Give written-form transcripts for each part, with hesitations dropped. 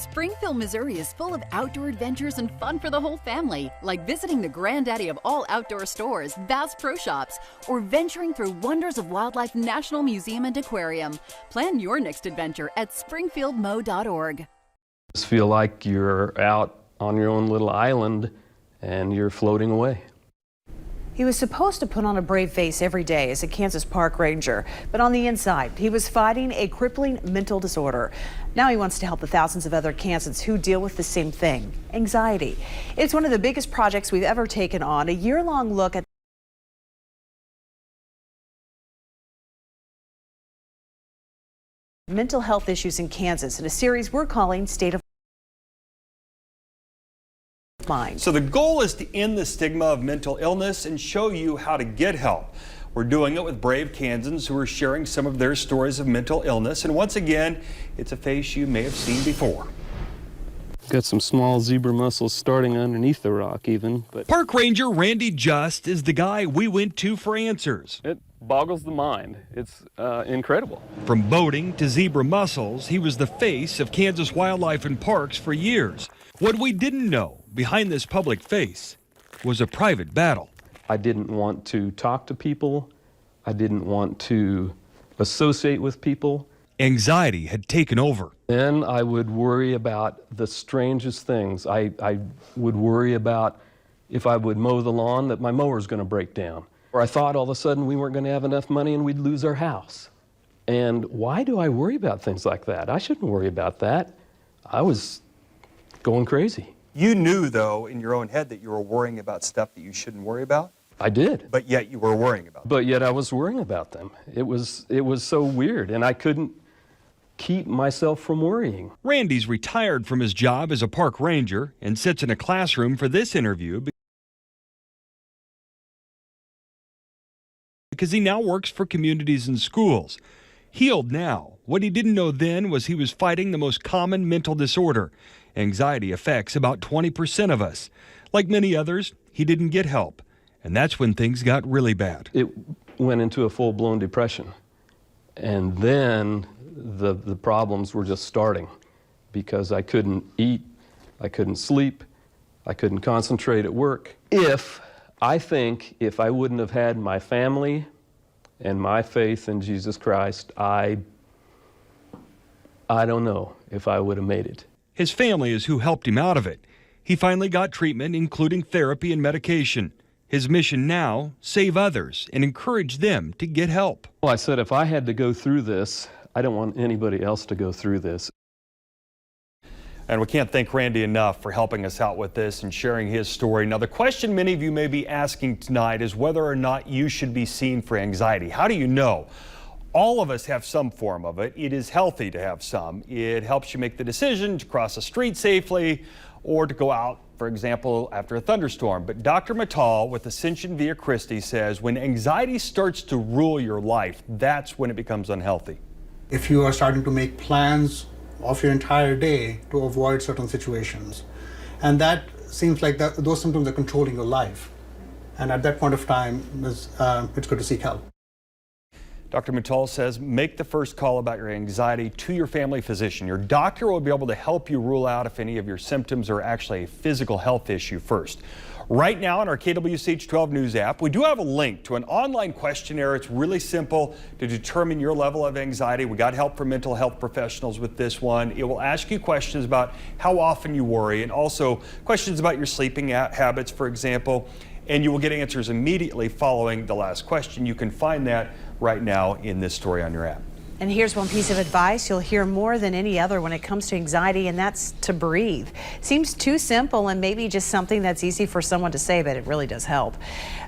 Springfield, Missouri is full of outdoor adventures and fun for the whole family, like visiting the granddaddy of all outdoor stores, Bass Pro Shops, or venturing through Wonders of Wildlife National Museum and Aquarium. Plan your next adventure at springfieldmo.org. Just feel like you're out on your own little island and you're floating away. He was supposed to put on a brave face every day as a Kansas park ranger, but on the inside, he was fighting a crippling mental disorder. Now he wants to help the thousands of other Kansans who deal with the same thing, anxiety. It's one of the biggest projects we've ever taken on, a year-long look at mental health issues in Kansas in a series we're calling State of Mind. So the goal is to end the stigma of mental illness and show you how to get help. We're doing it with brave Kansans who are sharing some of their stories of mental illness. And once again, it's a face you may have seen before. Got some small zebra mussels starting underneath the rock even. But Park Ranger Randy Just is the guy we went to for answers. it boggles the mind. It's incredible. From boating to zebra mussels, he was the face of Kansas wildlife and parks for years. What we didn't know behind this public face was a private battle. I didn't want to talk to people. I didn't want to associate with people. Anxiety had taken over. Then I would worry about the strangest things. I would worry about if I would mow the lawn that my mower's going to break down. Or I thought all of a sudden we weren't going to have enough money and we'd lose our house. And why do I worry about things like that? I shouldn't worry about that. I was going crazy. You knew, though, in your own head that you were worrying about stuff that you shouldn't worry about? I did. But yet you were worrying about them. But yet I was worrying about them. It was so weird, and I couldn't keep myself from worrying. Randy's retired from his job as a park ranger and sits in a classroom for this interview because he now works for communities and schools. Healed now, what he didn't know then was he was fighting the most common mental disorder. Anxiety affects about 20% of us. Like many others, he didn't get help, and that's when things got really bad. It went into a full-blown depression, and then the problems were just starting because I couldn't eat, I couldn't sleep, I couldn't concentrate at work. I think if I wouldn't have had my family and my faith in Jesus Christ, I don't know if I would have made it. His family is who helped him out of it. He finally got treatment, including therapy and medication. His mission now, save others and encourage them to get help. Well, I said if I had to go through this, I don't want anybody else to go through this. And we can't thank Randy enough for helping us out with this and sharing his story. Now, the question many of you may be asking tonight is whether or not you should be seen for anxiety. How do you know? All of us have some form of it. It is healthy to have some. It helps you make the decision to cross a street safely or to go out, for example, after a thunderstorm. But Dr. Mittal with Ascension Via Christi says when anxiety starts to rule your life, that's when it becomes unhealthy. If you are starting to make plans of your entire day to avoid certain situations, and that seems like those symptoms are controlling your life, and at that point of time, it's good to seek help. Dr. Mittal says make the first call about your anxiety to your family physician. Your doctor will be able to help you rule out if any of your symptoms are actually a physical health issue first. Right now on our KWCH 12 News app, we do have a link to an online questionnaire. It's really simple to determine your level of anxiety. We got help from mental health professionals with this one. It will ask you questions about how often you worry and also questions about your sleeping habits, for example. And you will get answers immediately following the last question. You can find that right now in this story on your app. And here's one piece of advice you'll hear more than any other when it comes to anxiety, and that's to breathe. Seems too simple and maybe just something that's easy for someone to say, but it really does help.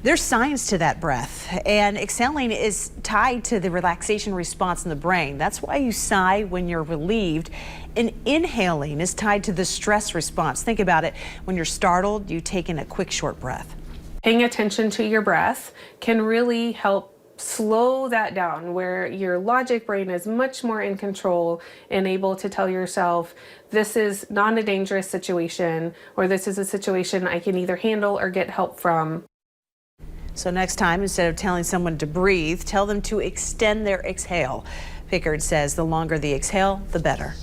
There's science to that breath, and exhaling is tied to the relaxation response in the brain. That's why you sigh when you're relieved. And inhaling is tied to the stress response. Think about it. When you're startled, you take in a quick, short breath. Paying attention to your breath can really help slow that down, where your logic brain is much more in control and able to tell yourself, this is not a dangerous situation, or this is a situation I can either handle or get help from. So next time, instead of telling someone to breathe, tell them to extend their exhale. Pickard says the longer the exhale, the better.